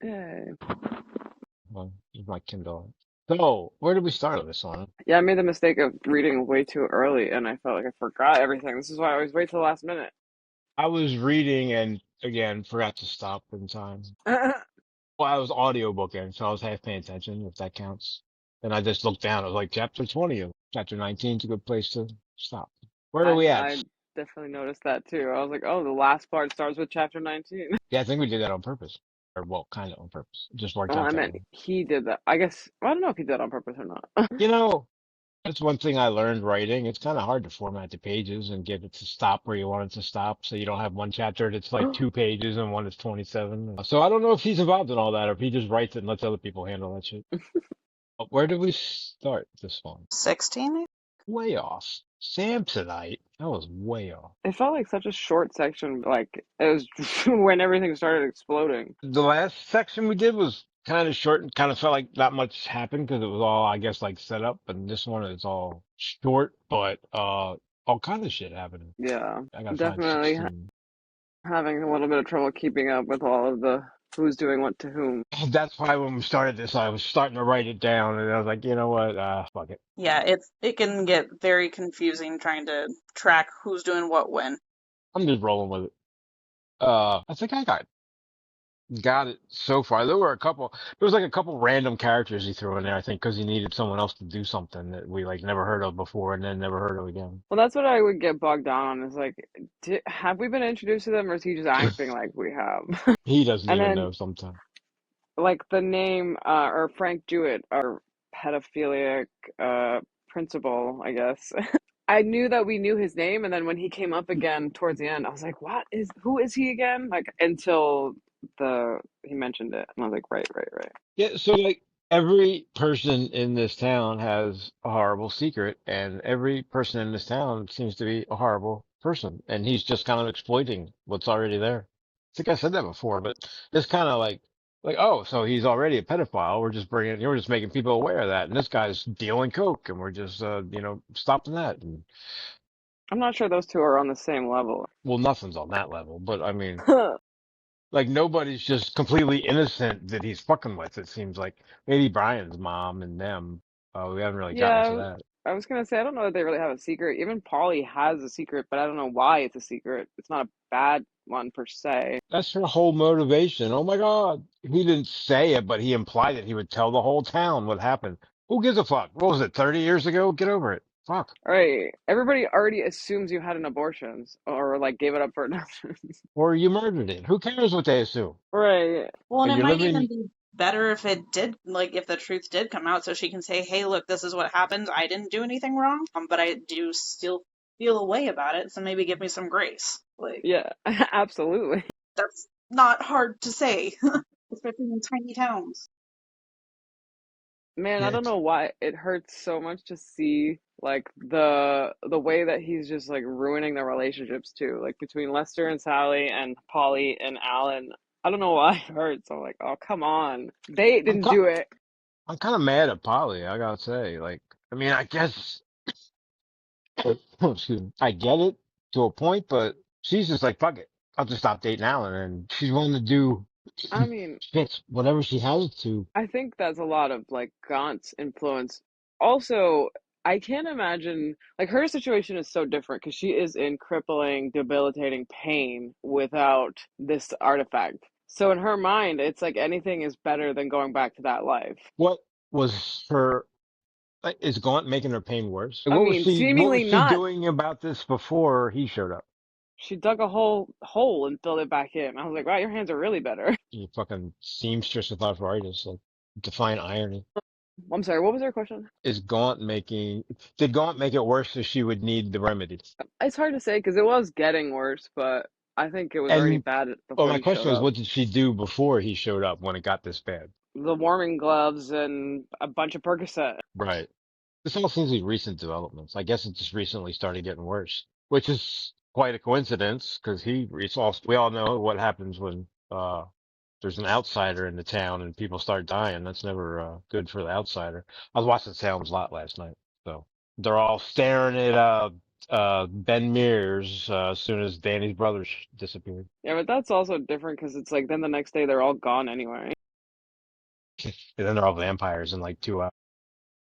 Yay. Well, here's my Kindle. So, where did we start on this one? Yeah, I made the mistake of reading way too early, and I felt like I forgot everything. This is why I always wait till the last minute. I was reading and again forgot to stop in time. Well, I was audiobooking, so I was half paying attention, if that counts. And I just looked down. I was like, chapter 20 of chapter 19 is a good place to stop. Where are we at? I definitely noticed that too. I was like, oh, the last part starts with chapter 19. Yeah, I think we did that on purpose. Or, well, kind of on purpose. It just worked Well, out I that meant way. he did that. I guess, well, I don't know if he did that on purpose or not. You know, that's one thing I learned writing. It's kind of hard to format the pages and get it to stop where you want it to stop. So you don't have one chapter that's like 2 pages and one that's 27. So I don't know if he's involved in all that or if he just writes it and lets other people handle that shit. Where did we start this one? 16? Way off. Samsonite. That was way off. It felt like such a short section, like it was when everything started exploding. The last section we did was kind of short and kind of felt like not much happened because it was all, I guess, like set up. And this one is all short, but all kind of shit happening. Yeah, I gotta find definitely 16. having a little bit of trouble keeping up with all of the who's doing what to whom. That's why when we started this, I was starting to write it down, and I was like, you know what? Fuck it. Yeah, it can get very confusing trying to track who's doing what when. I'm just rolling with it. I think I got it so far. There was like a couple random characters he threw in there, I think, because he needed someone else to do something that we like never heard of before, and then never heard of again. Well, that's what I would get bogged down on is like, have we been introduced to them or is he just acting like we have? He doesn't And even then, know sometimes. like, the name, or Frank Jewett, our pedophilic, principal, I guess. I knew that we knew his name, and then when he came up again towards the end, I was like, who is he again? Like, until he mentioned it, and I was like, right, right, right. Yeah, so like every person in this town has a horrible secret, and every person in this town seems to be a horrible person, and he's just kind of exploiting what's already there. I think I said that before, but it's kind of like, oh, so he's already a pedophile. We're just making people aware of that, and this guy's dealing coke, and we're just, stopping that. And I'm not sure those two are on the same level. well, nothing's on that level, but I mean. Like nobody's just completely innocent that he's fucking with. It seems like maybe Brian's mom and them. We haven't really gotten to Yeah, that. I was gonna say I don't know that they really have a secret. Even Polly has a secret, but I don't know why it's a secret. It's not a bad one per se. That's her whole motivation. Oh my God. He didn't say it, but he implied that he would tell the whole town what happened. Who gives a fuck? What was it, 30 years ago? Get over it. Fuck. All right, everybody already assumes you had an abortion or like gave it up for adoption. Or you murdered it. Who cares what they assume? Right. Well, and it You're might even living, be better if it did, like, if the truth did come out, so she can say, hey, look, this is what happened. I didn't do anything wrong, but I do still feel a way about it, so maybe give me some grace. Like, Yeah, absolutely. that's not hard to say, especially in tiny towns. Man, I yeah, don't know why it hurts so much to see like the way that he's just like ruining the relationships too, like between Lester and Sally and Polly and Alan. I don't know why it hurts. I'm like, oh, come on. They I'm, didn't ki- do it. I'm kind of mad at Polly. I gotta say, like, I mean, I guess, excuse me, I get it to a point, but she's just like, fuck it. I'll just stop dating Alan. And she's willing to do I mean, shit, whatever she has to. I think that's a lot of like Gaunt's influence. Also, I can't imagine like her situation is so different because she is in crippling, debilitating pain without this artifact. So in her mind, it's like anything is better than going back to that life. What was her, like, is Gaunt making her pain worse? I What mean, was seemingly she not. doing about this before he showed up? She dug a whole hole and filled it back in. I was like, wow, your hands are really better. You fucking seamstress with arthritis, like, define irony. I'm sorry, what was her question? Did Gaunt make it worse so she would need the remedy? It's hard to say because it was getting worse, but I think it was already And, bad well, before my he showed question was, up. what did she do before he showed up when it got this bad? The warming gloves and a bunch of Percocet. Right. This all seems like recent developments. I guess it just recently started getting worse, which is quite a coincidence because we all know what happens when, there's an outsider in the town and people start dying. That's never, good for the outsider. I was watching Salem's Lot last night. So they're all staring at, Ben Mears, as soon as Danny's brother disappeared. Yeah, but that's also different because it's like then the next day they're all gone anyway. And then they're all vampires in like 2 hours.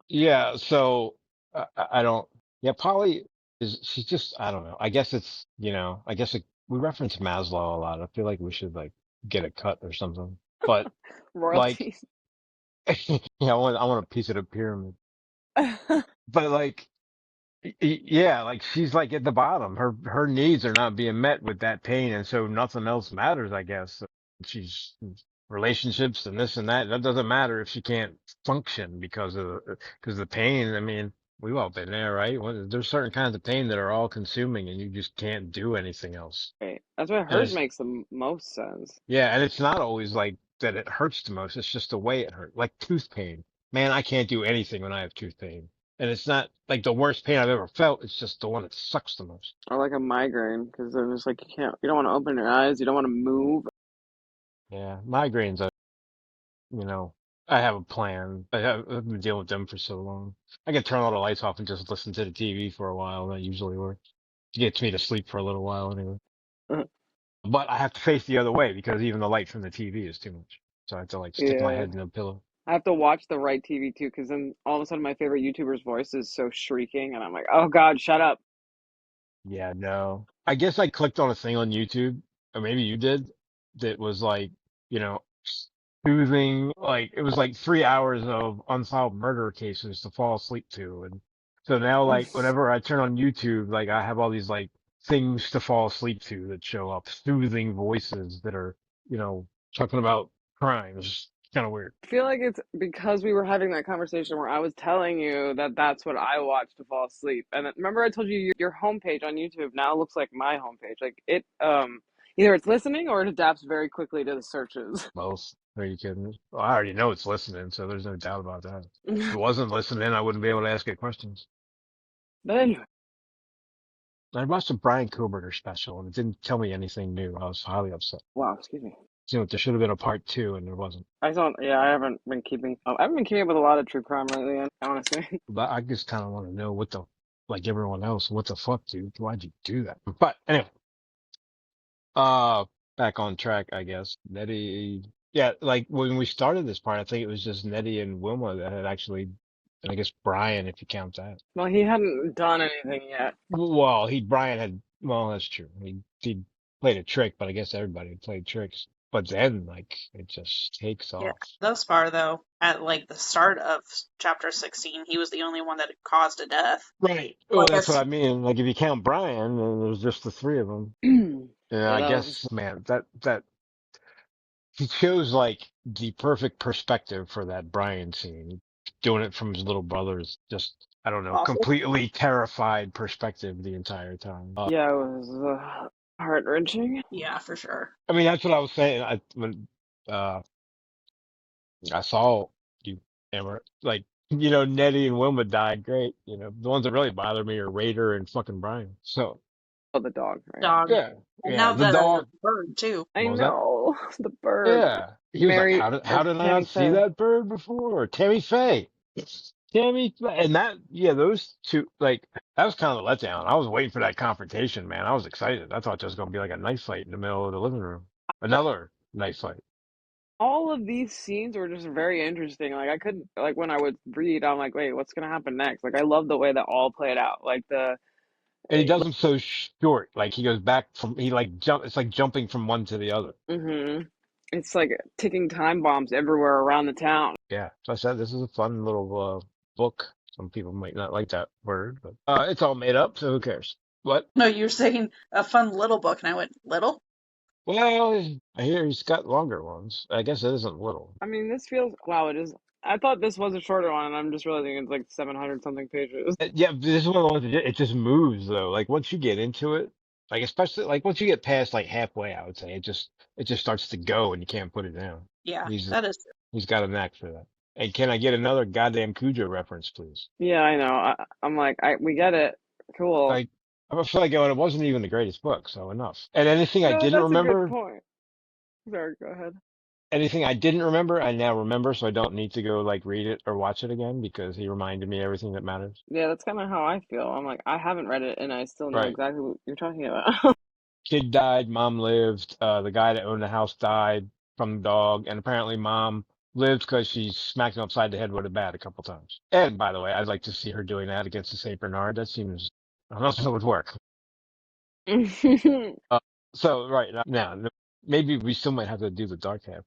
Yeah. So I don't, yeah, Polly she's just, I don't know. I guess it's, I guess we reference Maslow a lot. I feel like we should like get a cut or something. But like, Royalties. yeah, I want a piece of the pyramid. But like, yeah, like she's like at the bottom. Her needs are not being met with that pain, and so nothing else matters, I guess. She's relationships and this and that. That doesn't matter if she can't function because of the pain. I mean, we've all been there, right? There's certain kinds of pain that are all consuming, and you just can't do anything else. Right. That's why And hers it's makes the most sense. yeah, and it's not always like that. It hurts the most. It's just the way it hurts, like tooth pain. Man, I can't do anything when I have tooth pain. And it's not like the worst pain I've ever felt. It's just the one that sucks the most. Or like a migraine, because they're just like, you don't want to open your eyes, you don't want to move. Yeah, migraines, you know, I have a plan. I've been dealing with them for so long. I can turn all the lights off and just listen to the TV for a while. That usually works. It gets me to sleep for a little while anyway. But I have to face the other way because even the light from the TV is too much. So I have to like stick my Yeah. head in the pillow. I have to watch the right TV too, because then all of a sudden my favorite YouTuber's voice is so shrieking, and I'm like, oh God, shut up. Yeah, no. I guess I clicked on a thing on YouTube, or maybe you did, that was like, you know, soothing, like it was like 3 hours of unsolved murder cases to fall asleep to. And so now like whenever I turn on YouTube, like I have all these like things to fall asleep to that show up, soothing voices that are, talking about crimes. Kind of weird. I feel like it's because we were having that conversation where I was telling you that that's what I watch to fall asleep. And remember, I told you your homepage on YouTube now looks like my homepage. Like either it's listening or it adapts very quickly to the searches. Both. Are you kidding me? Well, I already know it's listening, so there's no doubt about that. If it But wasn't listening, I wouldn't be able to ask it questions. anyway, I watched a Brian Koberger special and it didn't tell me anything new. I was highly upset. wow, excuse me. There should have been a part two and there wasn't. I saw. Yeah, I haven't been keeping up with a lot of true crime lately. Honestly, But I just kind of want to know like everyone else, what the fuck, dude? Why'd you do that? But anyway, uh, back on track, I guess. Nettie, yeah, like when we started this part, I think it was just Nettie and Wilma that had actually, and I guess Brian, if you count that. well, he hadn't done anything yet. Well, Brian had, well, that's true. He played a trick, but I guess everybody had played tricks. But then, like, it just takes Yeah. off. Thus far, though, at like the start of chapter 16, he was the only one that had caused a death. Right. Well, Like that's what it's I mean. Like, if you count Brian, then there's just the three of them. Yeah, Yeah, I that was guess, man, that he chose like the perfect perspective for that Brian scene. Doing it from his little brother's just, I don't know, awful. completely terrified perspective the entire time. yeah, it was heart wrenching. Yeah, for sure. I mean, that's what I was saying. When, uh, I saw you, Amber. Like, Nettie and Wilma died. Great. The ones that really bother me are Raider and fucking Brian. So, Oh, the dog, right? Dog. yeah, And yeah. now The the dog. bird, too. I What was that? know the bird, Yeah. He was like, Mary how or did I Tammy not see Faye. that bird before? Tammy Faye. Tammy, and that, yeah, those two, like, that was kind of a letdown. I was waiting for that confrontation, man. I was excited. I thought there was going to be like a knife fight in the middle of the living room. Another knife fight. All of these scenes were just very interesting. Like I couldn't like when I would read, I'm like, wait, what's gonna happen next? Like I love the way that all played out. Like the And he does them so short. Like he goes back he like it's like jumping from one to the other. mm-hmm. It's like ticking time bombs everywhere around the town. Yeah. So I said, this is a fun little, book. Some people might not like that word, but, it's all made up. So who cares? What? No, you're saying a fun little book, and I went, little? Well, I hear he's got longer ones. I guess it isn't little. I mean, this feels wow. It is. I thought this was a shorter one, and I'm just realizing it's like 700 something pages. Yeah, this is one of the ones that it just moves though. Like once you get into it, like especially like once you get past like halfway, I would say it just starts to go and you can't put it down. Yeah, He's that is true. he's got a knack for that. And can I get another goddamn Cujo reference, please? Yeah, I know. I'm like, we get it. Cool. Like I feel like it wasn't even the greatest book, so enough. And anything I No, didn't that's a good remember, point. Sorry, go ahead. I now remember, so I don't need to go like read it or watch it again because he reminded me everything that matters. Yeah, that's kind of how I feel. I'm like, I haven't read it, and I still know Right. exactly what you're talking about. Kid died, mom lived, the guy that owned the house died from the dog, and apparently mom lived because she smacked him upside the head with a bat a couple times. And by the way, I'd like to see her doing that against the Saint Bernard. That seems, I don't know if it would work. Uh, so right now, maybe we still might have to do the dark half.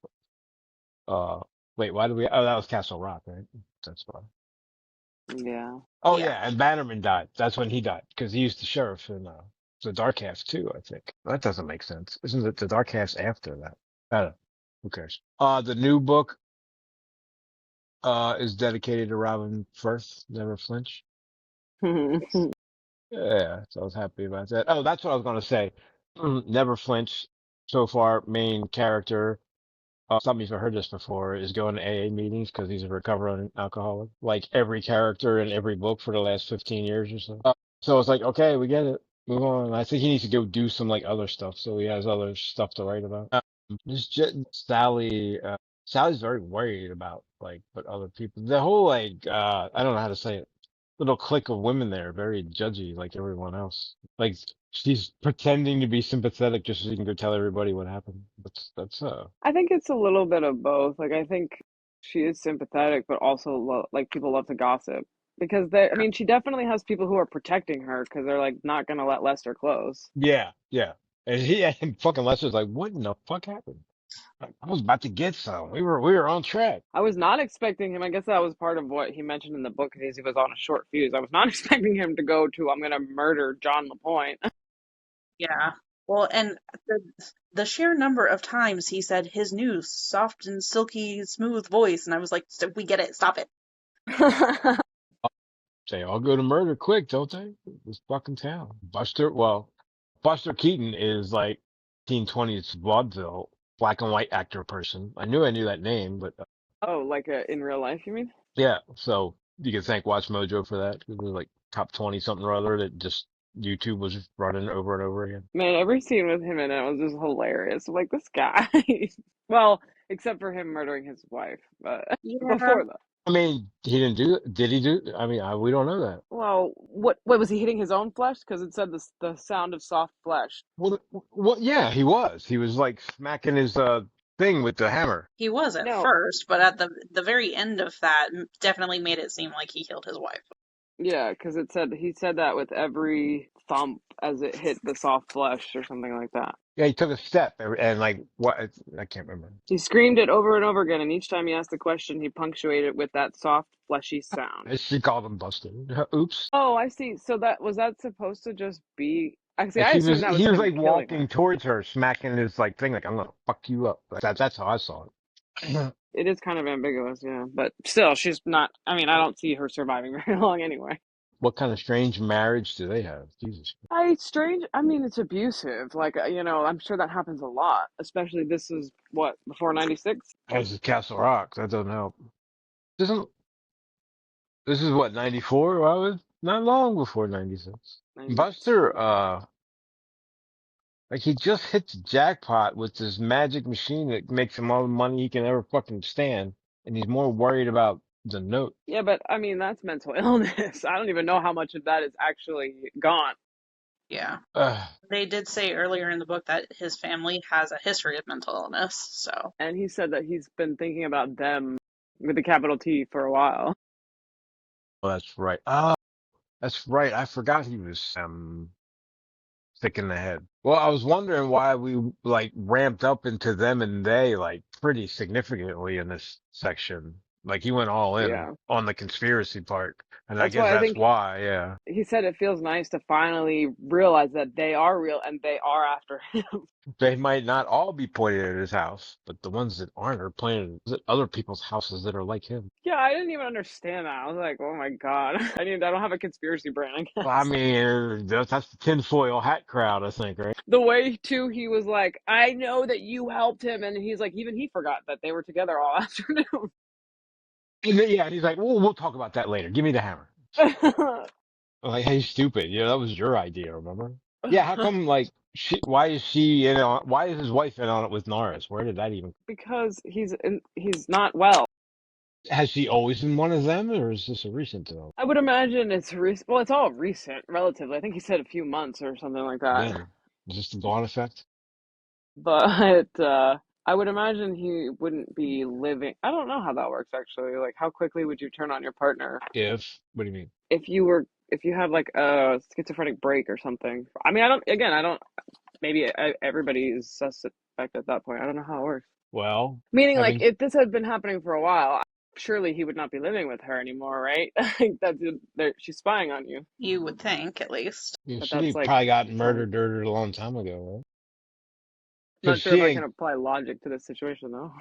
Uh, wait, why do we? Oh, that was Castle Rock, right? That's why. Yeah. Oh Yeah. yeah, and Bannerman died. That's when he died because he used the sheriff in the Dark Half too. I think that doesn't make sense. Isn't it the Dark Half's after that? I don't know. Who cares? The new book is dedicated to Robin Firth, Never Flinch. Yeah, so I was happy about that. Oh, that's what I was going to say. Never Flinch, so far, main character. Some of you have heard this before, is going to AA meetings because he's a recovering alcoholic. Like every character in every book for the last 15 years or so. So it's like, okay, we get it. Move on. I think he needs to go do some like other stuff so he has other stuff to write about. Sally, Sally's very worried about like what other people, the whole like, I don't know how to say it, little clique of women there, very judgy like everyone else. Like she's pretending to be sympathetic just so she can go tell everybody what happened. That's I think it's a little bit of both. Like, I think she is sympathetic, but also like people love to gossip because I mean, she definitely has people who are protecting her because they're like not gonna let Lester close. yeah, yeah. And and fucking Lester's like, what in the fuck happened? Like, I was about to get some. We were on track. I was not expecting him. I guess that was part of what he mentioned in the book because he was on a short fuse. I was not expecting him to go to I'm gonna murder John LaPointe. Yeah. Well, and the the sheer number of times he said his new soft and silky smooth voice, and I was like, we get it, stop it. They all go to murder quick, don't they? This fucking town. Buster Keaton is like 1920s vaudeville black and white actor person. I knew that name, but Oh, like in real life, you mean? yeah. So you can thank Watch Mojo for that. It was like top 20 something or other that just YouTube was just running over and over again. Man, every scene with him in it was just hilarious. I'm like this guy. Well, except for him murdering his wife, but Yeah, before that. I mean, he didn't do it. Did he do? I mean, we don't know that. Well, what was he hitting his own flesh? Because it said the sound of soft flesh. What? Yeah, he was. He was like smacking his thing with the hammer. he was at No, first, but at the very end of that, definitely made it seem like he killed his wife. yeah, because it said he said that with every thump as it hit the soft flesh or something like that. Yeah, he took a step and like what? I can't remember. He screamed it over and over again, and each time he asked the question, he punctuated it with that soft, fleshy sound. She called him Buster. Oops. Oh, I see. So that was that supposed to just be? Actually, And I assumed that was he was him like killing walking her. towards her, smacking his like thing, like I'm gonna fuck you up. Like, that's how I saw it. It is kind of ambiguous, yeah. But still, she's not. I mean, I don't see her surviving very long anyway. What kind of strange marriage do they have? Jesus. Strange. I mean, it's abusive. Like, I'm sure that happens a lot. Especially this is what before '96. This is Castle Rock. That doesn't help. Doesn't this is what 94? Well, I was not long before 96. 92. Buster, like he just hit the jackpot with this magic machine that makes him all the money he can ever fucking stand, and he's more worried about the note. Yeah, but I mean, that's mental illness. I don't even know how much of that is actually gone. Yeah. Ugh. They did say earlier in the book that his family has a history of mental illness, so And he said that he's been thinking about them with a capital T for a while. Oh, that's right. Oh, that's right. I forgot he was thick in the head. Well, I was wondering why we like ramped up into them and they like pretty significantly in this section. Like he went all in Yeah. on the conspiracy part, and I That's guess why I that's think why. Yeah, he said it feels nice to finally realize that they are real and they are after him. they might not all be pointed at his house, but the ones that aren't are pointed at other people's houses that are like him. Yeah, I didn't even understand that. I was like, oh my God. I don't have a conspiracy brain, I Well, I guess. mean, that's the tinfoil hat crowd, I think, right? The way too he was like, I know that you helped him, and he's like, even he forgot that they were together all afternoon. And then, yeah, and he's like, well, we'll talk about that later. Give me the hammer. I'm like, hey, stupid. That was your idea, remember? Yeah, how come, like, why is she in on, why is his wife in on it with Norris? Where did that even, Because he's not well. has she always been one of them, or is this a recent development? I would imagine it's recent. Well, it's all recent, relatively. I think he said a few months or something like that. Again, is this the Dawn effect? But I would imagine he wouldn't be living. I don't know how that works actually. Like, how quickly would you turn on your partner What do you mean? if you had like a schizophrenic break or something? I mean, I don't. Maybe everybody is suspect at that point. I don't know how it works. Well, Meaning, like, having, if this had been happening for a while, surely he would not be living with her anymore, right? Like, she's spying on you. You would think, at least. you know, But she that's like, probably got fine. murdered a long time ago, right? Not Because sure if she I can ain't, apply logic to this situation though.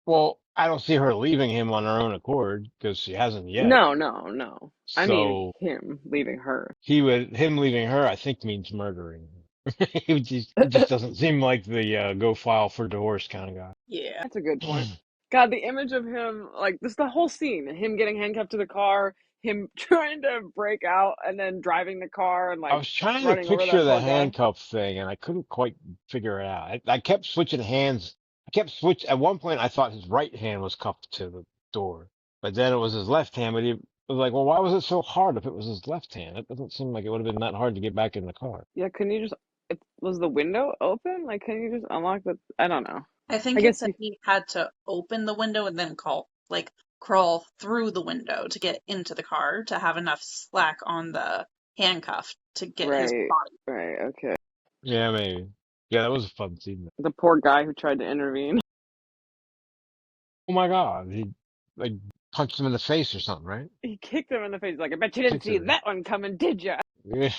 well, I don't see her leaving him on her own accord because she hasn't yet. No, no, no. I mean So him leaving her. him leaving her, I think means murdering her. He just doesn't seem like the, go file for divorce kind of Yeah. That's a good point. guy. God, the image of him, like this, the whole scene, him getting handcuffed to the car, him trying to break out, and then driving the car and I like was trying to running over picture that the poor guy. handcuff thing and I couldn't quite figure it out. I kept switching hands. At one point I thought his right hand was cuffed to the door, but then it was his left hand, but he was like, well, why was it so hard if it was his left hand? It doesn't seem like it would have been that hard to get back in the car. Yeah, can you just? Was the window open? Like, can you just unlock the? I don't know. I I think it guess said he. he had to open the window and then crawl through the window to get into the car to have enough slack on the handcuff to get his Right, body. right, okay. Yeah, maybe. Yeah, that was a fun scene. The poor guy who tried to intervene. Oh my God. He like punched him in the face or something, right? He kicked him in the face. Like, I bet you didn't Kicked see him. that one coming, did you? Yeah.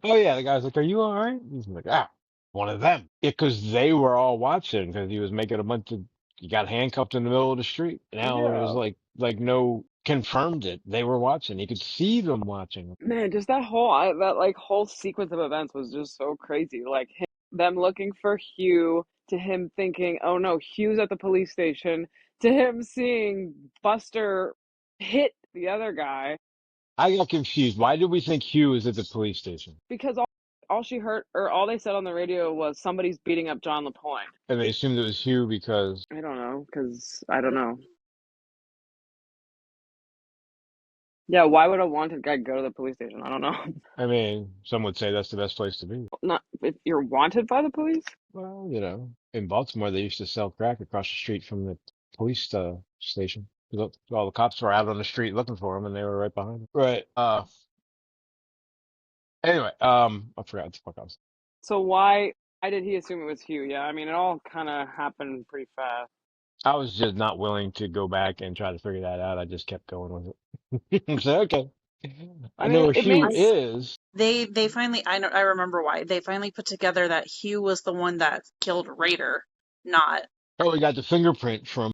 Oh yeah, the guy's like, "Are you all right?" He's like, "Ah, one of them." Yeah, because they were all watching because he was making a bunch of. He got handcuffed in the middle of the street. Now it was Yeah. like no confirmed it. They were watching. He could see them watching. Man, just that like whole sequence of events was just so crazy. Like them looking for Hugh, to him thinking, "Oh no, Hugh's at the police station," to him seeing Buster hit the other guy I got confused. Why did we think Hugh was at the police station? because all she heard or all they said on the radio was somebody's beating up John LaPointe. And they assumed it was Hugh because, I don't know, because I don't know. Yeah, why would a wanted guy go to the police station? I don't know. I mean, some would say that's the best place to be. Not if you're wanted by the police. Well, in Baltimore, they used to sell crack across the street from the police station. All the cops were out on the street looking for them, and they were right behind them. Right. Anyway, I forgot what the fuck I was. So why did he assume it was Hugh? Yeah, I mean it all kind of happened pretty fast. I was just not willing to go back and try to figure that out. I just kept going with it. So okay, I I know mean where it Hugh made is. They finally I remember why. They finally put together that Hugh was the one that killed Raider, not Oh, we got the fingerprint from.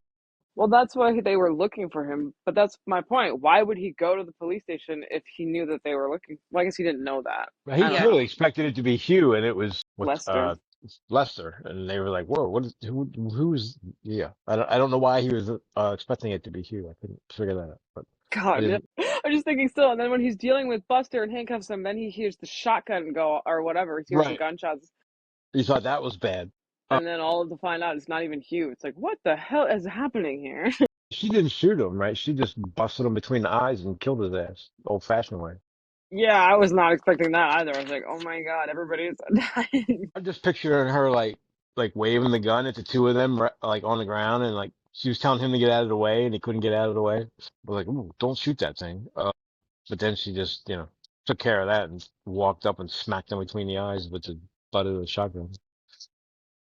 well, that's why they were looking for him. But that's my point. Why would he go to the police station if he knew that they were looking? Well, I guess he didn't know that. He I don't yeah. clearly know. expected it to be Hugh, and it was Lester. Lester, and they were like, "Whoa, what is who's?" Yeah, I don't know why he was expecting it to be Hugh. I couldn't figure that out, but I God, yeah. didn't. I'm just thinking still. And then when he's dealing with Buster and handcuffs him, then he hears the shotgun go or whatever. He hears some Right, gunshots, he thought that was bad. and then all to find out it's not even Hugh. It's like, what the hell is happening here? She didn't shoot him, right? She just busted him between the eyes and killed his ass, old fashioned way. Yeah, I was not expecting that either. I was like, oh my God, everybody's dying. I'm just picturing her like waving the gun at the two of them like on the ground, and like she was telling him to get out of the way, and he couldn't get out of the way. I was like, "Ooh, don't shoot that thing." But then she just took care of that and walked up and smacked him between the eyes with the butt of the shotgun.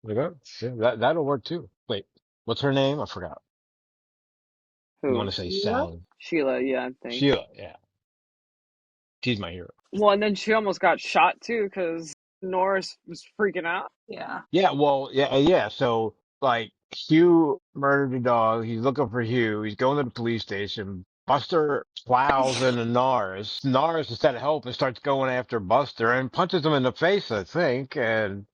Like, oh, yeah, that'll work too. Wait, what's her name? I forgot. I want Who? to say Sheila? Sally. Sheila, yeah, I think. Sheila, yeah, she's my hero. Well, and then she almost got shot too because Norris was freaking out. Yeah. Yeah, well, yeah. So, like, Hugh murdered a dog. He's looking for Hugh. He's going to the police station. Buster plows into Norris. Norris, instead of helping, starts going after Buster and punches him in the face, I think. And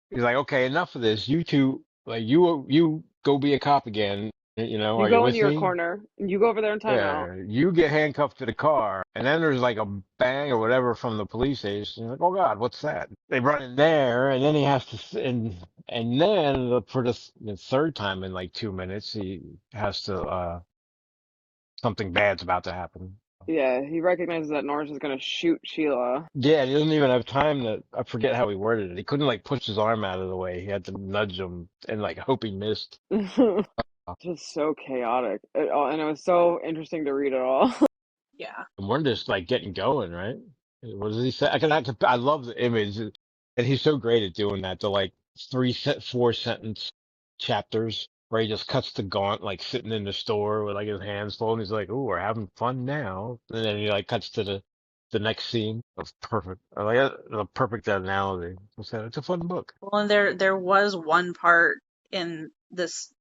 he's like, okay, enough of this. You two, like, you go be a cop again. You Are you go into with your me? corner and you go over there in timeout. Yeah, you get handcuffed to the car, and then there's like a bang or whatever from the police station. You're like, oh God, what's that? They run in there, and then he has to, and then for the third time in like 2 minutes, he has to, something bad's about to happen. Yeah, he recognizes that Norris is gonna shoot Sheila. Yeah, he doesn't even have time to, I forget how he worded it. He couldn't like push his arm out of the way. He had to nudge him and like hope he missed. Just so chaotic. And it was so interesting to read it all. Yeah. And we're just like getting going, right? What does he say? I love the image, and he's so great at doing that. The like four sentence chapters where he just cuts the gaunt, like sitting in the store with like his hands full, and he's like, "Ooh, we're having fun now." And then he like cuts to the next scene. That's perfect. I like the perfect analogy. It's a fun book. Well, and there was one part in this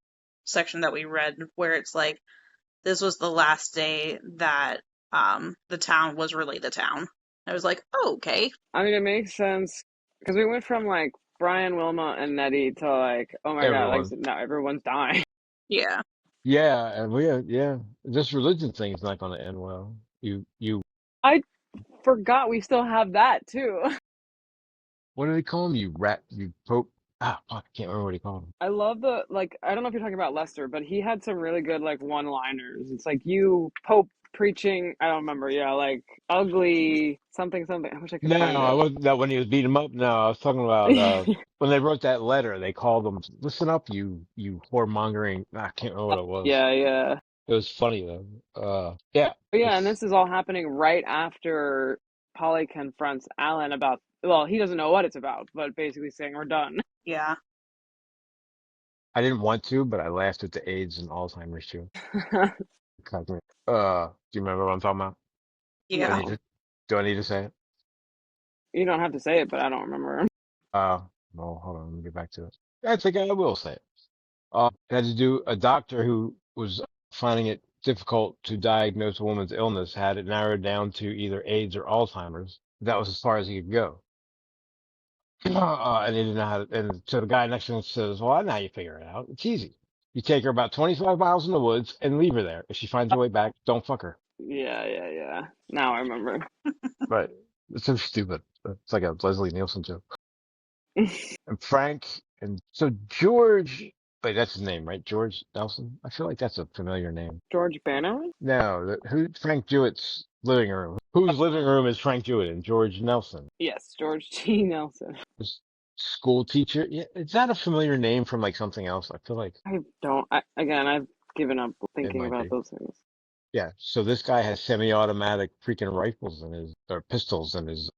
section that we read where it's like this was the last day that the town was really the town. I was like, oh, okay. I mean, it makes sense because we went from like Brian, Wilma, and Nettie to like, oh my God, like Everyone. now everyone's dying. Yeah. Yeah, and yeah. This religion thing is not going to end well. You I forgot we still have that too. What do they call him? You rat, you pope. Ah, fuck, I can't remember what he called him. I love the like. I don't know if you're talking about Lester, but he had some really good like one-liners. It's like you Pope preaching. I don't remember. Yeah, like ugly something something. I wish I could No, find I wasn't that when he was beating him up. No, I was talking about it. when they wrote that letter. They called him, "Listen up, you whoremongering." I can't remember what it was. Yeah, yeah. It was funny though. Yeah, But yeah, and it's. this is all happening right after Polly confronts Alan about, well, he doesn't know what it's about, but basically saying we're done. Yeah. I didn't want to, but I laughed at the AIDS and Alzheimer's too. Do you remember what I'm talking about? Do I Yeah. need No, to? Do I need to say it? you don't have to say it, but I don't remember. Uh, no, hold on. Let me get back to it. I think I will say it. It had to do a doctor who was finding it difficult to diagnose a woman's illness had it narrowed down to either AIDS or Alzheimer's. That was as far as he could go. And he didn't know how to, and so the guy next to him says, well, I know how you figure it out. It's easy. You take her about 25 miles in the woods and leave her there. If she finds her way back, don't fuck her. Yeah, yeah, yeah. Now I remember. Right. It's so stupid. It's like a Leslie Nielsen joke. And Frank and so George, wait, that's his name, right? George Nelson? I feel like that's a familiar name. George Banner? No, who Frank Jewett's living room? Whose living room is Frank Jewett and George Nelson? Yes, George T. Nelson. This school teacher? Yeah, is that a familiar name from like something else? I feel like I don't, again, I've given up it thinking might about be. those things. Yeah, so this guy has semi-automatic freaking rifles in his, or pistols in his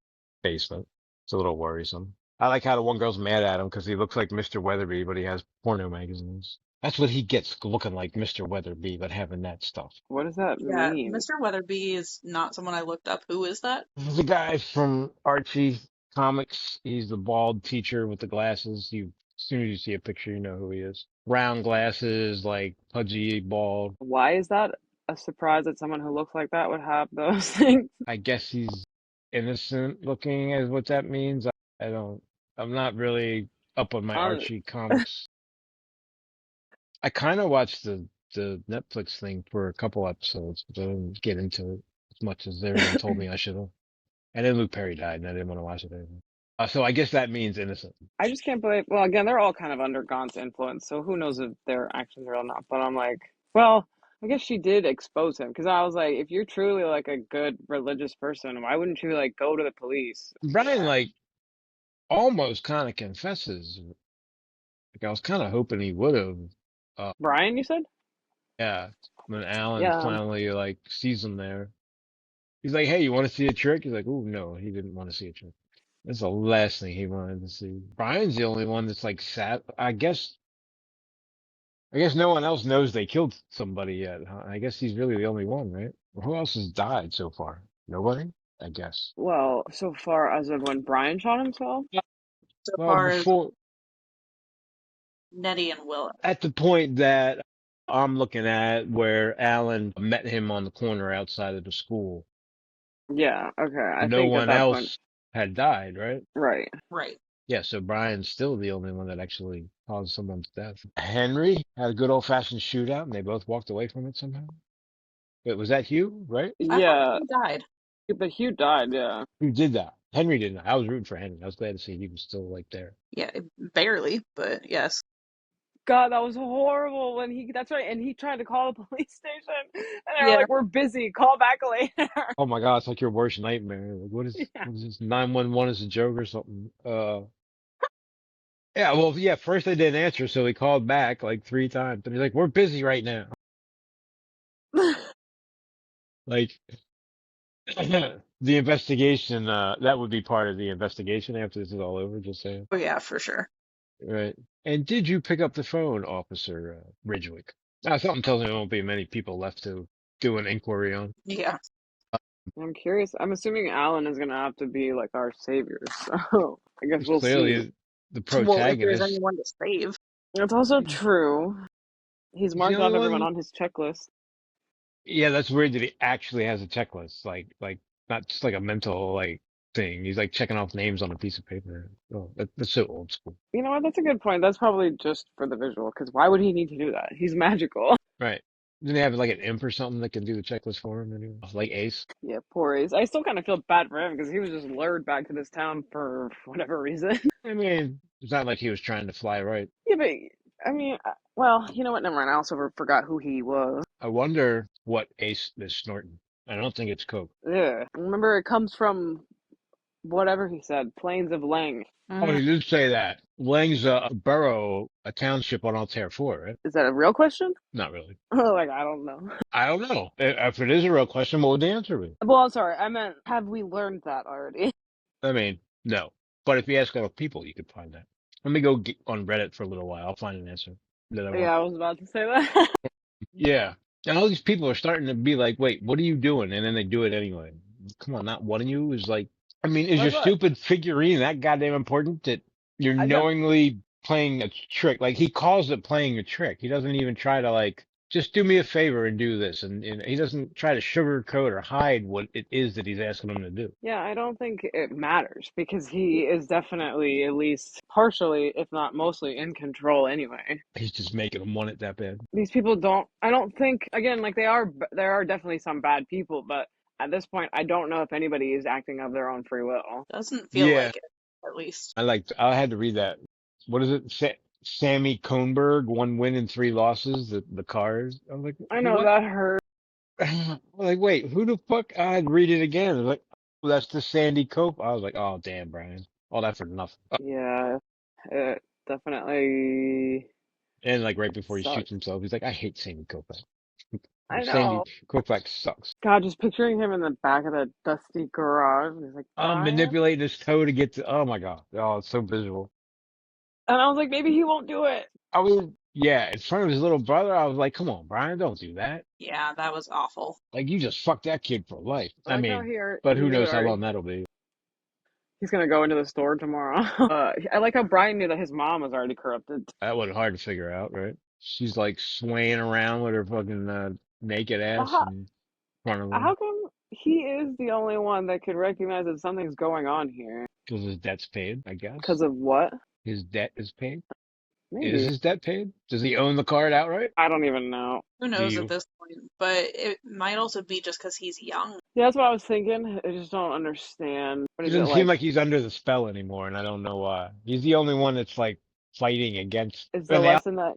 basement. It's a little worrisome. I like how the one girl's mad at him because he looks like Mr. Weatherby, but he has porno magazines. That's what he gets looking like Mr. Weatherby, but having that stuff. What does that Yeah. mean? Mr. Weatherby is not someone I looked up. Who is that? The guy from Archie comics, he's the bald teacher with the glasses. As soon as you see a picture, you know who he is. Round glasses, like pudgy, bald. Why is that a surprise that someone who looks like that would have those things? I guess he's innocent looking, is what that means. I don't. I'm not really up on my Uh, Archie comics. I kind of watched the Netflix thing for a couple episodes, but I didn't get into it as much as everyone told me I should have. And then Luke Perry died, and I didn't want to watch it anymore. So I guess that means innocent. I just can't believe. Well, again, they're all kind of under Gaunt's influence, so who knows if their actions are real or not. But I'm like, well, I guess she did expose him because I was like, if you're truly like a good religious person, why wouldn't you like go to the police? Brian, like, almost kind of confesses. Like, I was kind of hoping he would have. Brian, you said? Yeah, when Alan Yeah. finally, like, sees him there. He's like, hey, you want to see a trick? He's like, oh, no, he didn't want to see a trick. That's the last thing he wanted to see. Brian's the only one that's, like, sad. I guess no one else knows they killed somebody yet. Huh? I guess he's really the only one, right? Who else has died so far? Nobody? I guess. Well, so far as of when Brian shot himself? So Well, far as before, Nettie and Will. at the point that I'm looking at where Alan met him on the corner outside of the school, Yeah. Okay. I no think at one that point, else had died, right? right. Right. Yeah, so Brian's still the only one that actually caused someone's death. Henry had a good old fashioned shootout and they both walked away from it somehow. Wait, was that Hugh, right? I thought Yeah, he died. but Hugh died. Yeah. Who did that? Henry didn't. I was rooting for Henry. I was glad to see he was still like there. Yeah, barely, but yes. God, that was horrible when that's right. And he tried to call the police station and they're Yeah. like, we're busy, call back later. Oh my God, it's like your worst nightmare. Like, Yeah. what is this? 911 is a joke or something. Yeah, well, yeah, first they didn't answer, so he called back like 3 times. And he's like, we're busy right now. Like, the investigation, that would be part of the investigation after this is all over, just saying. Oh yeah, for sure. Right. And did you pick up the phone, Officer Ridgwick? Now, something tells me there won't be many people left to do an inquiry on. Yeah. I'm curious. I'm assuming Alan is gonna have to be like our savior, so I guess He's we'll see. clearly the Well, if there's protagonist. anyone to save. It's also true. He's He's the marked only off everyone one. on his checklist. Yeah, that's weird that he actually has a checklist. Like not just like a mental like thing. He's like checking off names on a piece of paper. Oh, that's so old school. You know what? That's a good point. That's probably just for the visual, because why would he need to do that? He's magical. Right. Didn't they have like an imp or something that can do the checklist for him anyway? Like Ace. Yeah, poor Ace. I still kind of feel bad for him because he was just lured back to this town for whatever reason. I mean, it's not like he was trying to fly right. Yeah, but I mean, well, you know what? Never mind. I also forgot who he was. I wonder what Ace is snorting. I don't think it's coke. Yeah, remember it comes from whatever he said, Plains of Lang. Oh, Mm. he did say that. Lang's a borough, a township on Altair 4, right? Is that a real question? Not really. Like I don't know. I don't know. If it is a real question, what would the answer be? Well, I'm sorry. I meant, have we learned that already? I mean, no. But if you ask other people, you could find that. Let me go get on Reddit for a little while. I'll find an answer that I want. Yeah, I was about to say that. Yeah. And all these people are starting to be like, wait, what are you doing? And then they do it anyway. Come on, not one of you is like, I mean, is your That's what stupid figurine that goddamn important that you're I got. knowingly playing a trick? Like he calls it playing a trick. He doesn't even try to like, just do me a favor and do this. And he doesn't try to sugarcoat or hide what it is that he's asking him to do. Yeah, I don't think it matters because he is definitely at least partially, if not mostly, in control anyway. He's just making him want it that bad. These people don't. I don't think. Again, like they are. There are definitely some bad people, but at this point, I don't know if anybody is acting of their own free will. Doesn't feel Yeah. like it, at least. I had to read that. What is it? Sammy Kohnberg, 1 win and 3 losses. The Cars. I was like, I know what? that hurt. I'm like, wait, who the fuck? I had to read it again. I was like, well, that's the Sandy Cope. I was like, oh damn, Brian, all that for nothing. Yeah, it definitely And like right before he shoots sucks. himself, he's like, I hate Sandy Koufax. I Sandy know. Koufax sucks. God, just picturing him in the back of the dusty garage. He's like, I'm Brian. manipulating his toe to get to. Oh my god. Oh, it's so visual. And I was like, maybe he won't do it. I mean, yeah, in front of his little brother, I was like, come on, Brian, don't do that. Yeah, that was awful. Like you just fucked that kid for life. I I like how mean, he but who knew it knows how already. long that'll be. He's gonna go into the store tomorrow. I like how Brian knew that his mom was already corrupted. That wasn't hard to figure out, right? She's like swaying around with her fucking naked ass How, in front of him how come he is the only one that could recognize that something's going on here? because his debt's paid, I Because guess. of what? His debt is paid. Is Maybe. his debt paid? Does he own the card outright? I don't even know. Who Do knows at you? this point? But it might also be just because he's young. Yeah, that's what I was thinking. I just don't understand. What He is it doesn't seem like? like he's under the spell anymore, and I don't know why. He's the only one that's like fighting against. Is the And they, lesson that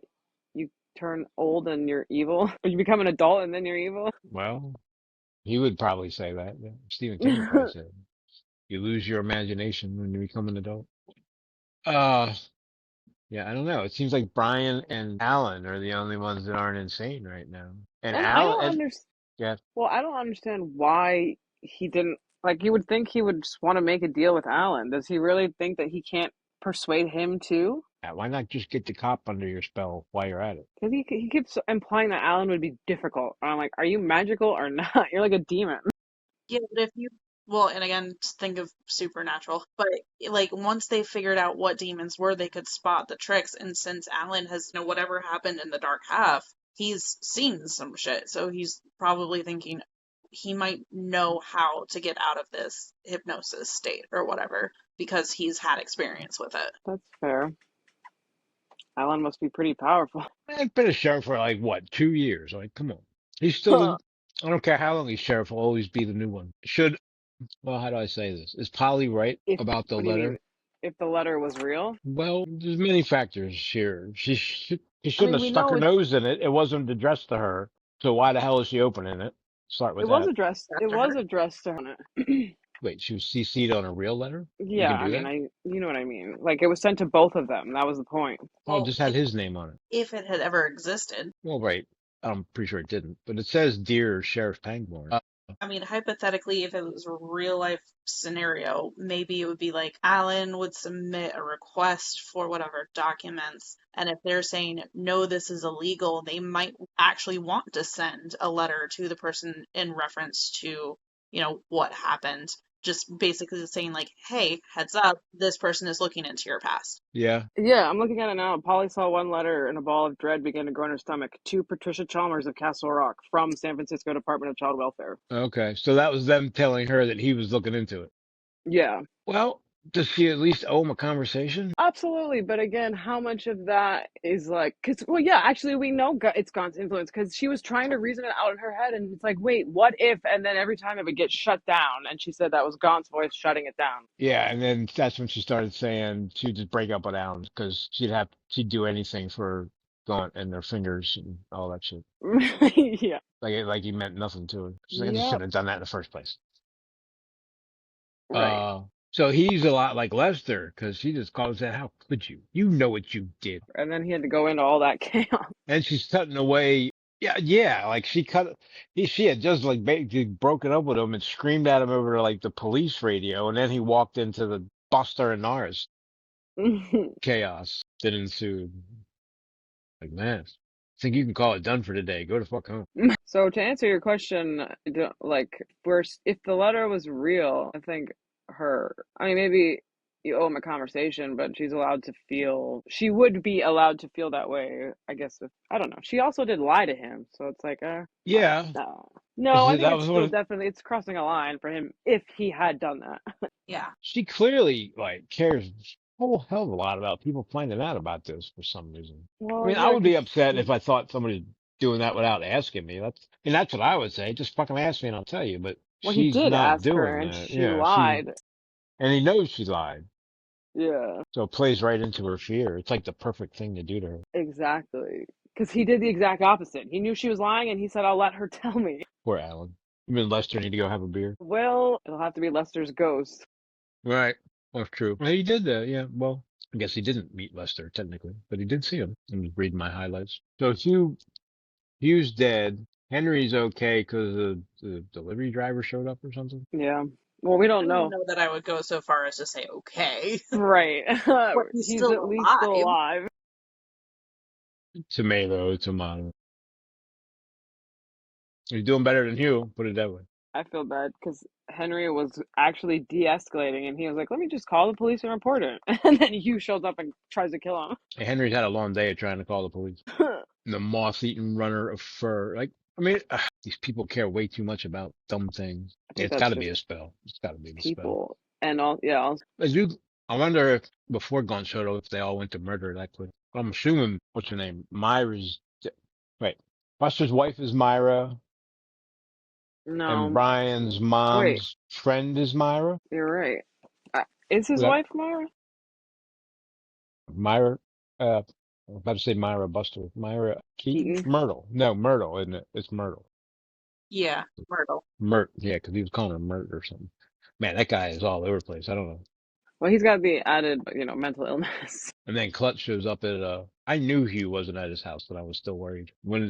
you turn old and you're evil? Or you become an adult and then you're evil? well, he would probably say that. Yeah. Stephen King would probably say it. You lose your imagination when you become an adult. Uh, yeah, I don't know. It seems like Brian and Alan are the only ones that aren't insane right now. And And I Alan, don't and understand. yeah, Well, I don't understand why he didn't. Like, you would think he would just want to make a deal with Alan. Does he really think that he can't persuade him too? why not just get the cop under your spell while you're at it? Because he keeps implying that Alan would be difficult. And I'm like, are you magical or not? You're like a demon. Yeah, but if you, well, and again, just think of Supernatural, but like once they figured out what demons were, they could spot the tricks. And since Alan has, whatever happened in the dark half, he's seen some shit. So he's probably thinking he might know how to get out of this hypnosis state or whatever because he's had experience with it. That's fair. Alan must be pretty powerful. I've been a sheriff for like what, 2 years? Like, come on. He's still the. I don't care how long he's sheriff. Will always be the new one. Well, how do I say this? Is Polly right If about the what do you letter? mean? if the letter was real. Well, there's many factors here. She I shouldn't mean, have we stuck know her it's nose in it. It wasn't addressed to her. So why the hell is she opening it? Start it with was that. addressed. It After was her. addressed to her. Wait, she was CC'd on a real letter? You Yeah, can I do mean, that? you know what I mean. Like it was sent to both of them. That was the point. Oh, it Well, just had his name on it. if it had ever existed. Well, right. I'm pretty sure it didn't, but it says Dear Sheriff Pangborn. I mean, hypothetically, if it was a real life scenario, maybe it would be like Alan would submit a request for whatever documents. And if they're saying, no, this is illegal, they might actually want to send a letter to the person in reference to, what happened. Just basically saying, like, hey, heads up, this person is looking into your past. Yeah. Yeah, I'm looking at it now. Polly saw one letter and a ball of dread begin to grow in her stomach. To Patricia Chalmers of Castle Rock from San Francisco Department of Child Welfare. Okay. So that was them telling her that he was looking into it. Yeah, Well, does she at least owe him a conversation? absolutely. But again, how much of that is like, because, well, yeah, actually, we know it's Gaunt's influence because she was trying to reason it out in her head. And it's like, wait, what if? And then every time it would get shut down. And she said that was Gaunt's voice shutting it down. Yeah, and then that's when she started saying she'd just break up with Alan because she'd do anything for Gaunt and their fingers and all that shit. Yeah. Like he meant nothing to her. She's like, I just Yep. shouldn't have done that in the first place. Right. Uh, so he's a lot like Lester because she just calls that, how could you? You know what you did. And then he had to go into all that chaos. And she's cutting away. Yeah, like she had just like basically broken up with him and screamed at him over like the police radio. And then he walked into the Buster and Norris chaos that ensued. Like, man, think you can call it done for today. Go to fuck home. So to answer your question, like first, if the letter was real, I think I mean, maybe you owe him a conversation, but she would be allowed to feel that way, I guess. If, I don't know. She also did lie to him, so it's like, Yeah, no, no. I because think that it's was still what definitely it's crossing a line for him if he had done that. Yeah. she clearly like cares a whole hell of a lot about people finding out about this for some reason. I Well, mean, I yeah, would be because upset if I thought somebody doing that without asking me. That's what I would say. Just fucking ask me and I'll tell you. But well, he she's did not ask her doing and that. she Yeah, lied. and he knows she lied. Yeah. So it plays right into her fear. It's like the perfect thing to do to her. Exactly. Because he did the exact opposite. He knew she was lying and he said, I'll let her tell me. Poor Alan. You and Lester need to go have a beer. Well, it'll have to be Lester's ghost. Right. That's true. Well, he did that. Yeah. Well, I guess he didn't meet Lester technically, but he did see him. I'm just reading my highlights. So Hugh's dead. Henry's okay because the delivery driver showed up or something. Yeah. Well, we I don't don't know. know that I would go so far as to say okay. Right. But he's He's still at least alive. alive. Tomato. He's doing better than Hugh. Put it that way. I feel bad because Henry was actually de-escalating and he was like, let me just call the police and report it. And then Hugh shows up and tries to kill Hey, Henry's had a long day of trying to call the police. him. The moth-eaten runner of fur. Like, I mean, these people care way too much about dumb things. I think It's got that's to be just a spell. It's got to be the spell. people. And all, yeah, I do. I wonder if before Gon showed up, if they all went to murder that quick. I'm assuming what's her name? Myra's. Wait, Buster's wife is Myra, and no. Brian's Wait, mom's friend is Myra. you're right. Is his Was that wife Myra? Myra? I was about to say Myra Buster. Myra Keaton? Keaton? Myrtle. No, Myrtle, isn't it? It's Myrtle. Yeah, Myrtle. Yeah, because he was calling her Myrt or something. Man, that guy is all over the place. I don't know. Well, he's got the added, mental illness. And then Clutch shows up at I knew Hugh wasn't at his house, but I was still worried when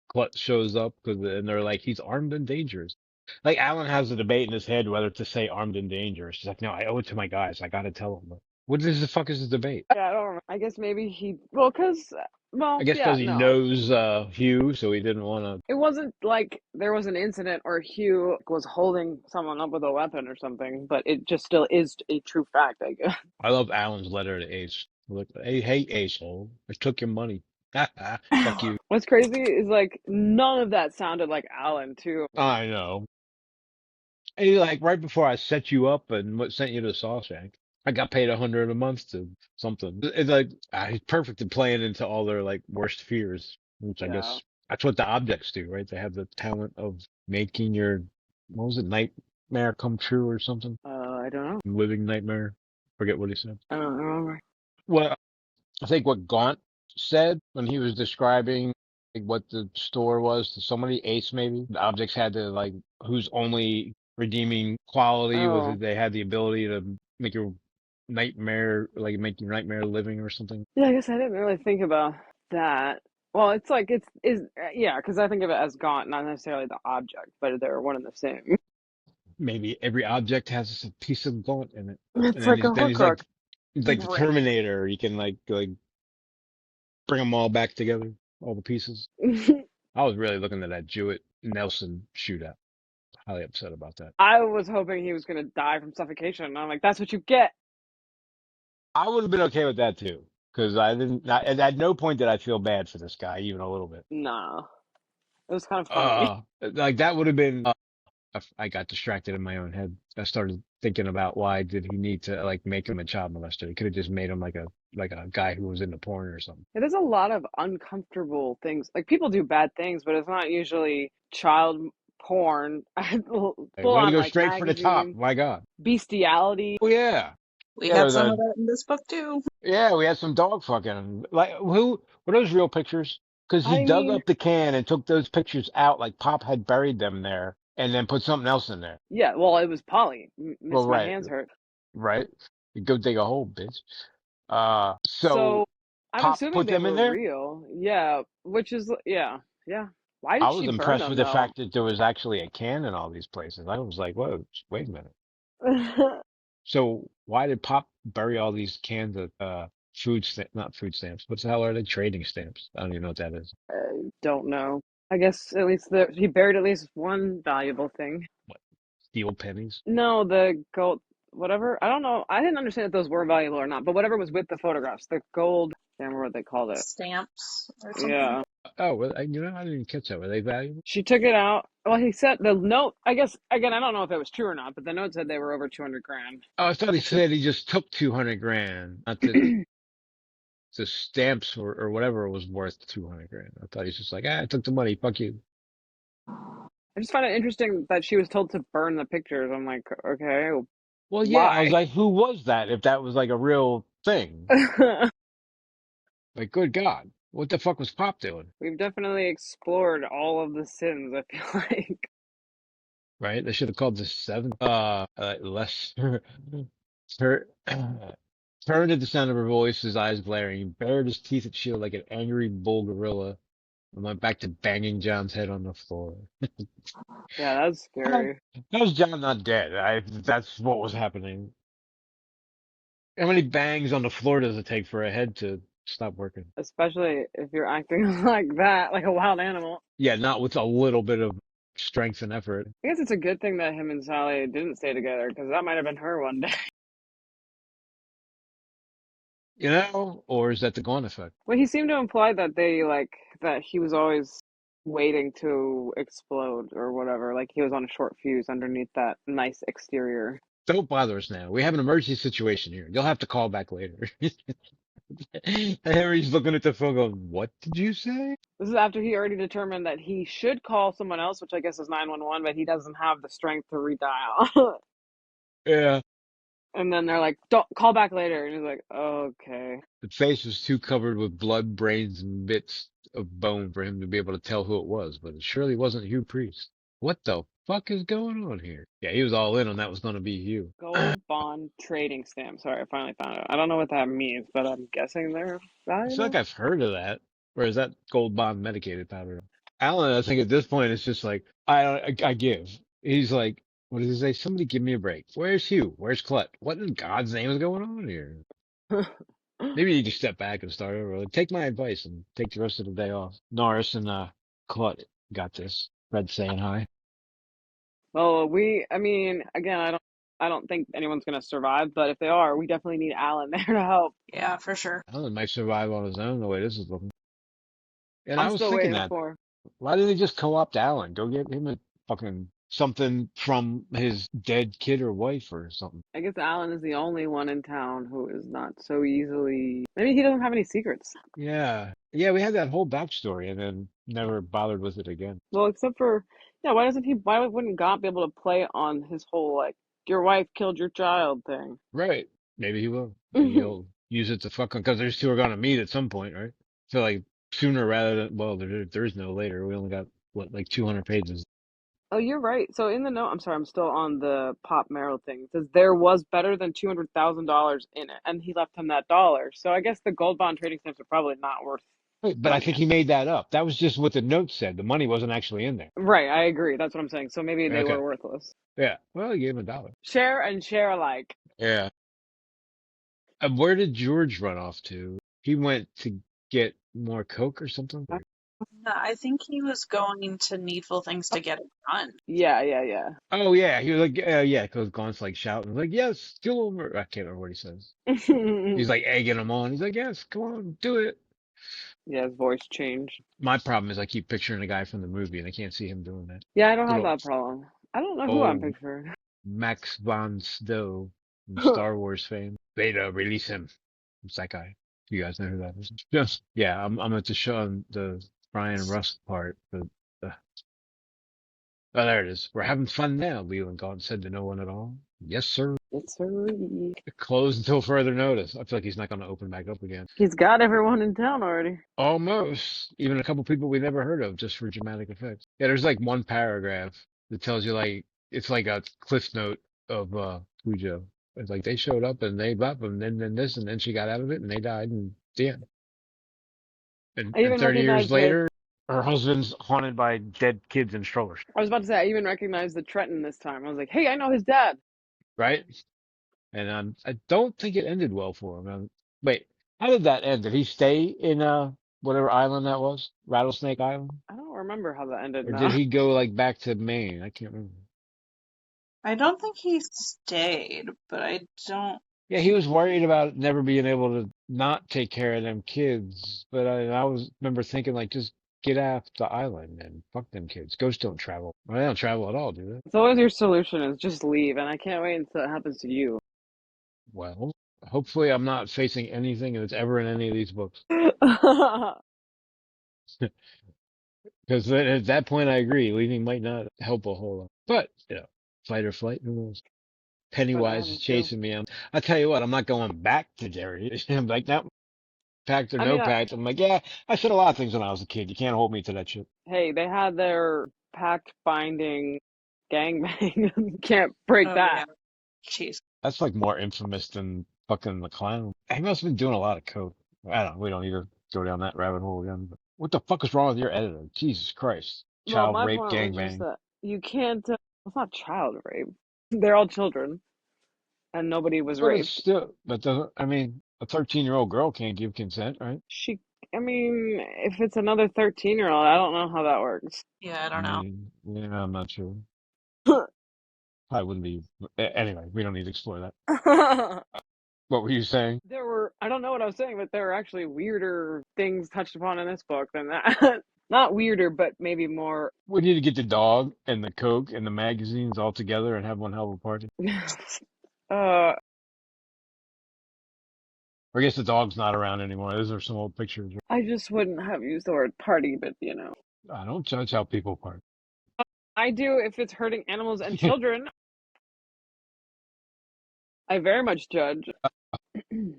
Clutch shows up and they're like he's armed and dangerous. Like Alan has a debate in his head whether to say armed and dangerous. He's like, no, I owe it to my guys. I got to tell them. What the fuck is the debate? Yeah, I don't remember. I guess maybe I guess yeah, because he no. knows Hugh, so he didn't want to. It wasn't like there was an incident or Hugh was holding someone up with a weapon or something, but it just still is a true fact, I guess. I love Alan's letter to Ace. Look, hey, asshole, I took your money. Fuck you. What's crazy is like none of that sounded like Alan too. I know. Hey, like right before I set you up and what sent you to Sawshank, I got paid 100 a month to something. It's like he's perfect at playing into all their like worst fears, which I Yeah. guess that's what the objects do, right? They have the talent of making your what was it, nightmare come true or something? I don't know. Living nightmare. Forget what he said. I don't remember. Well, I think what Gaunt said when he was describing like, what the store was to somebody, Ace maybe, the objects had to like, whose only redeeming quality was Oh, that they had the ability to make your nightmare, like make your nightmare living or something. yeah. I guess I didn't really think about that. Well, it's like it's is yeah, because I think of it as gaunt, not necessarily the object, but they're one and the same. Maybe every object has a piece of Gaunt in it. And It's then like a Horcrux. he's like the Right. Terminator. He can like bring them all back together, all the pieces. I was really looking at that Jewett Nelson shootout. Highly upset about that. I was hoping he was gonna die from suffocation. And I'm like, that's what you get. I would have been okay with that too, because I didn't. At no point did I feel bad for this guy, even a little bit. No, it was kind of funny. Like that would have been. I got distracted in my own head. I started thinking about why did he need to like make him a child molester? He could have just made him like a guy who was into porn or something. There's a lot of uncomfortable things. Like people do bad things, but it's not usually child porn, Like, full way to on go like straight for the top. magazine My God. bestiality. Oh yeah. We Yeah, there had was some of a that in this book too. yeah. We had some dog fucking. Like who were those real pictures? Because he I dug mean, up the can and took those pictures out like Pop had buried them there and then put something else in there. yeah. Well, it was Polly. Well, Miss, my right, hands hurt. right. You go dig a hole, bitch. So So I'm Pop assuming put they them in were there. real. Yeah, which is yeah, yeah. Why I did was she burn impressed with them the though? fact that there was actually a can in all these places. I was like, whoa, wait a minute. I So why did Pop bury all these cans of not food stamps. What the hell are they? Trading stamps. I don't even know what that is. don't know. I guess at least he buried at least one valuable thing. What? Steel pennies? No, the gold, whatever. I don't know. I didn't understand if those were valuable or not, but whatever was with the photographs, the gold, I can't remember what they called it. Stamps or something. Yeah. Oh, well, I didn't even catch that. Were they valuable? She took it out. Well, he said the note, I guess, again, I don't know if it was true or not, but the note said they were over 200 grand. Oh, I thought he said he just took 200 grand. Not that the stamps or whatever was worth 200 grand. I thought he's just like, I took the money. Fuck you. I just find it interesting that she was told to burn the pictures. I'm like, okay, Well, yeah, I was why? like, who was that? If that was like a real thing, like, good God, what the fuck was Pop doing? We've definitely explored all of the sins, I feel like. Right? They should have called this seven. Less her turned at the sound of her voice, his eyes glaring. He bared his teeth at Sheila like an angry bull gorilla and went back to banging John's head on the floor. Yeah, that's How scary. how's John not dead? That's what was happening. How many bangs on the floor does it take for a head to stop working? Especially if you're acting like that, like a wild animal. Yeah, not with a little bit of strength and effort. I guess it's a good thing that him and Sally didn't stay together because that might have been her one day. You know? Or is that the Gaunt effect? Well, he seemed to imply that that he was always waiting to explode or whatever. Like he was on a short fuse underneath that nice exterior. Don't bother us now. We have an emergency situation here. You'll have to call back later. Harry's looking at the phone going, what did you say? This is after he already determined that he should call someone else, which I guess is 911, but he doesn't have the strength to redial. Yeah. And then they're like, "Don't call back later." And he's like, "Okay." The face was too covered with blood, brains, and bits of bone for him to be able to tell who it was, but it surely wasn't Hugh Priest. What the fuck is going on here? Yeah, he was all in on that was going to be Hugh. Gold bond trading stamp. Sorry, I finally found it. I don't know what that means, but I'm guessing they're I feel like valuable. I've heard of that. Or is that Gold Bond medicated powder? Alan, I think at this point it's just like I give. He's like, what does he say? Somebody give me a break. Where's Hugh? Where's Clut? What in God's name is going on here? Maybe you just step back and start over. Like, take my advice and take the rest of the day off. Norris and Clut got this. Fred saying hi. Well, I mean, again, I don't think anyone's gonna survive, but if they are, we definitely need Alan there to help. Yeah, for sure. Alan might survive on his own the way this is looking. And I'm I was still thinking waiting that. for. Why didn't they just co-opt Alan? Go get him a fucking something from his dead kid or wife or something. I guess Alan is the only one in town who is not so easily. Maybe he doesn't have any secrets. Yeah. Yeah, we had that whole backstory and then never bothered with it again. Well, except for, yeah, why doesn't he? Why wouldn't God be able to play on his whole like your wife killed your child thing? Right. Maybe he will. Maybe he'll use it to fuck him because those two are gonna meet at some point, right? So like sooner rather than well, there's no later. We only got what like 200 pages. Oh, you're right. So in the note, I'm sorry, I'm still on the Pop Merrill thing. It says there was better than $200,000 in it, and he left him that dollar. So I guess the gold bond trading stamps are probably not worth Wait, but I money. think he made that up. That was just what the note said. The money wasn't actually in there. Right, I agree. That's what I'm saying. So maybe they Okay. were worthless. Yeah. Well, he gave him a dollar. Share and share alike. Yeah. Where did George run off to? He went to get more Coke or something. Yeah, I think he was going to Needful Things to get it done. Yeah, yeah, yeah. Oh yeah, he was like, yeah, because Gaunt's like shouting, like, yes, kill him. Or, I can't remember what he says. He's like egging him on. He's like, yes, come on, do it. Yeah, his voice changed. My problem is I keep picturing a guy from the movie and I can't see him doing that. Yeah, I don't Good have old, that problem. I don't know who I'm old picturing. Max von Sydow from Star Wars fame. Beta, release him. It's that guy. You guys know who that is? Just yeah, I'm at the show on the Brian Rust part, but oh, there it is. We're having fun now, Leland Gaunt said to no one at all. Yes, sir. It's a Closed until further notice. I feel like he's not going to open back up again. He's got everyone in town already. Almost. Even a couple people we never heard of just for dramatic effect. Yeah, there's like one paragraph that tells you like, it's like a cliff note of, Cujo. It's like they showed up and they blah, and then this, and then she got out of it and they died and the end. I And even 30 years recognize the. later, her husband's haunted by dead kids and strollers. I was about to say, I even recognized the Trenton this time. I was like, hey, I know his dad. Right? And I don't think it ended well for him. Wait, how did that end? Did he stay in whatever island that was, Rattlesnake Island, I don't remember how that ended or did now. he go like back to Maine? I can't remember. I don't think he stayed, but I don't. Yeah, he was worried about never being able to not take care of them kids. But I was remember thinking like, just get off the island and fuck them kids. Ghosts don't travel. Well, they don't travel at all, do they? It's always your solution is just leave, and I can't wait until it happens to you. Well, hopefully I'm not facing anything that's ever in any of these books. Because at that point, I agree. Leaving might not help a whole lot. But, fight or flight, who knows? But I Pennywise have is a feel. chasing me. I'll tell you what, I'm not going back to Derry. I'm like, no, pact or I no mean, pact. I'm like, yeah, I said a lot of things when I was a kid. You can't hold me to that shit. hey, they had their pact binding gangbang. Can't break Oh that. yeah, jeez. That's like more infamous than fucking the clown. He must have been doing a lot of coke. I don't know. We don't need to go down that rabbit hole again. But what the fuck is wrong with your editor? Jesus Christ. Well, Child my rape point was just gangbang. that you can't. It's not child rape. They're all children, and nobody was But it's raped. still, but doesn't, I mean, a 13-year-old girl can't give consent, right? She, I mean, if it's another 13-year-old, I don't know how that works. Yeah, I I don't know. mean, yeah, I'm not sure. I wouldn't be. Anyway, we don't need to explore that. What were you saying? There were, I don't know what I was saying, but there were actually weirder things touched upon in this book than that. Not weirder, but maybe more. We need to get the dog and the Coke and the magazines all together and have one hell of a party. uh, Or I guess the dog's not around anymore. Those are some old pictures. I just wouldn't have used the word party, but I don't judge how people party. I do if it's hurting animals and children. I very much judge.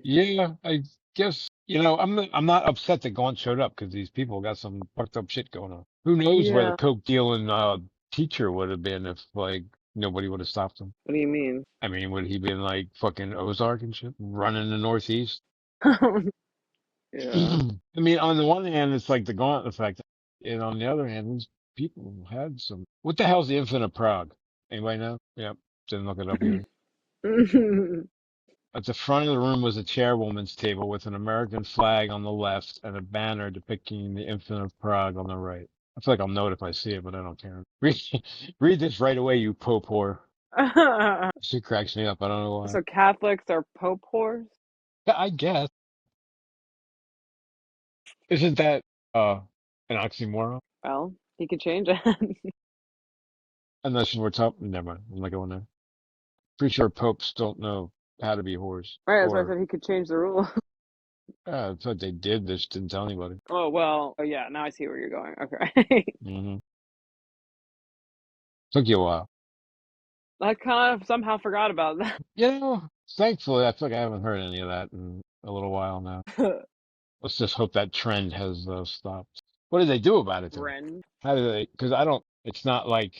Yeah, I guess, I'm not upset that Gaunt showed up because these people got some fucked up shit going on. Who knows where the Yeah. Coke dealing teacher would have been if like nobody would have stopped him. What do you mean? I mean, would he been like fucking Ozark and shit, running the Northeast? Yeah. I mean, on the one hand, it's like the Gaunt effect, and on the other hand, these people had some. What the hell's the Infinite Prague? Anybody know? Yep, didn't look it up either. At the front of the room was a chairwoman's table with an American flag on the left and a banner depicting the Infinite Prague on the right. I feel like I'll know it if I see it, but I don't care. Read this right away, you Pope whore. She cracks me up. I don't know why. So Catholics are Pope whores? Yeah, I guess. Isn't that an oxymoron? Well, he could change it. Unless we're talking, never mind. I'm not going there. Pretty sure popes don't know how to be whores. Right, that's why I Or, said he could change the rule. I thought they did. They just didn't tell anybody. Oh, well, oh yeah, now I see where you're going. Okay. Hmm. Took you a while. I kind of somehow forgot about Thankfully, I feel like I haven't heard any of that in a little while now. that. Let's just hope that trend has stopped. What do they do about it though? Ren. How do they? Because I don't. It's not like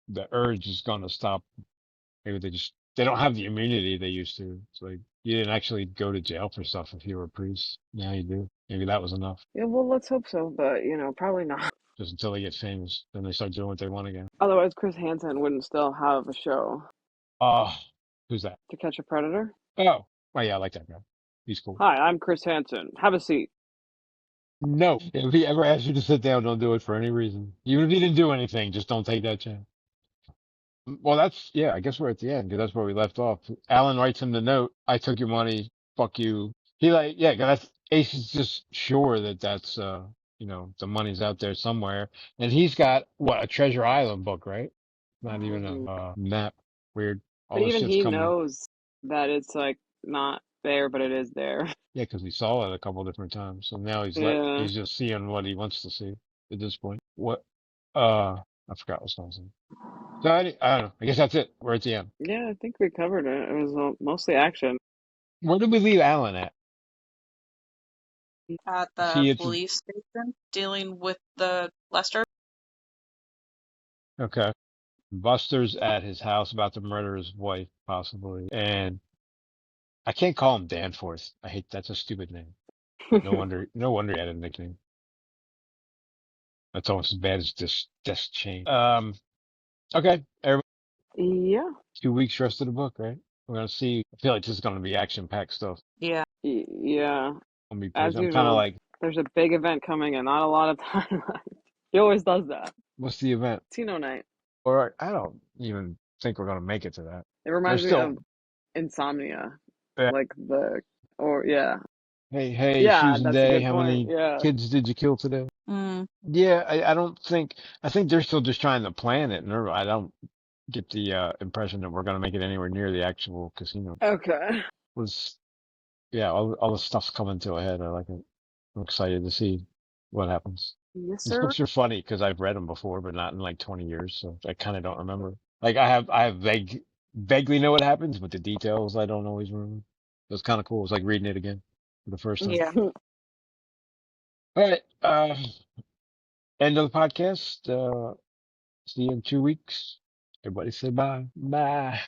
the urge is going to stop. Maybe they don't have the immunity they used to. It's like you didn't actually go to jail for stuff if you were a priest. Now you do. Maybe that was enough. Yeah, well, let's hope so, but probably not. Just until they get famous, then they start doing what they want again. Otherwise, Chris Hansen wouldn't still have a show. Oh, who's that? To Catch a Predator. Oh, well, yeah, I like that guy. He's cool. Hi, I'm Chris Hansen. Have a seat. No, if he ever asks you to sit down, don't do it for any reason. Even if he didn't do anything, just don't take that chance. Well, yeah, I guess we're at the end because that's where we left off. Alan writes him the note. I took your money. Fuck you. He yeah, 'cause that's Ace is just sure that that's, the money's out there somewhere. And he's got what, a Treasure Island book, right? Not even a, Mhm. map. Weird. But All this even shit's he coming. knows that it's like not there, but it is there. Yeah, because we saw it a couple different times. So now Yeah. he's just seeing what he wants to see at this point. I forgot what I was saying. So I don't know. I guess that's it. We're at the end. Yeah, I think we covered it. It was mostly action. Where did we leave Alan at? At Is the he at police station dealing with the Lester. okay. Buster's at his house about to murder his wife, possibly. And I can't call him Danforth. I hate that's a stupid name. No wonder he had a nickname. That's almost as bad as this chain. Okay. Everybody, Yeah. 2 weeks rest of the book, right? We're gonna see. I feel like this is gonna be action packed stuff. Yeah. Yeah. Gonna be As crazy. I'm kind of usual, like, there's a big event coming and not a lot of time left. He always does that. what's the event? Tino night. Or I don't even think we're gonna make it to that. It There's reminds me of still, Insomnia. uh, Like or yeah. hey, Yeah, Susan that's a Day, good how point. many Yeah. kids did you kill today? Mm. Yeah, I don't think, I think they're still just trying to plan it. And I don't get the impression that we're going to make it anywhere near the actual casino. Okay. Was, yeah, all the stuff's coming to a head. I like it. I'm excited to see what happens. Yes, These sir. books are funny because I've read them before, but not in like 20 years. So I kind of don't remember. Like I have vaguely know what happens, but the details I don't always remember. So it's kind of cool. It's like reading it again for the first time. Yeah. All right. End of the podcast. See you in 2 weeks. Everybody say bye. Bye.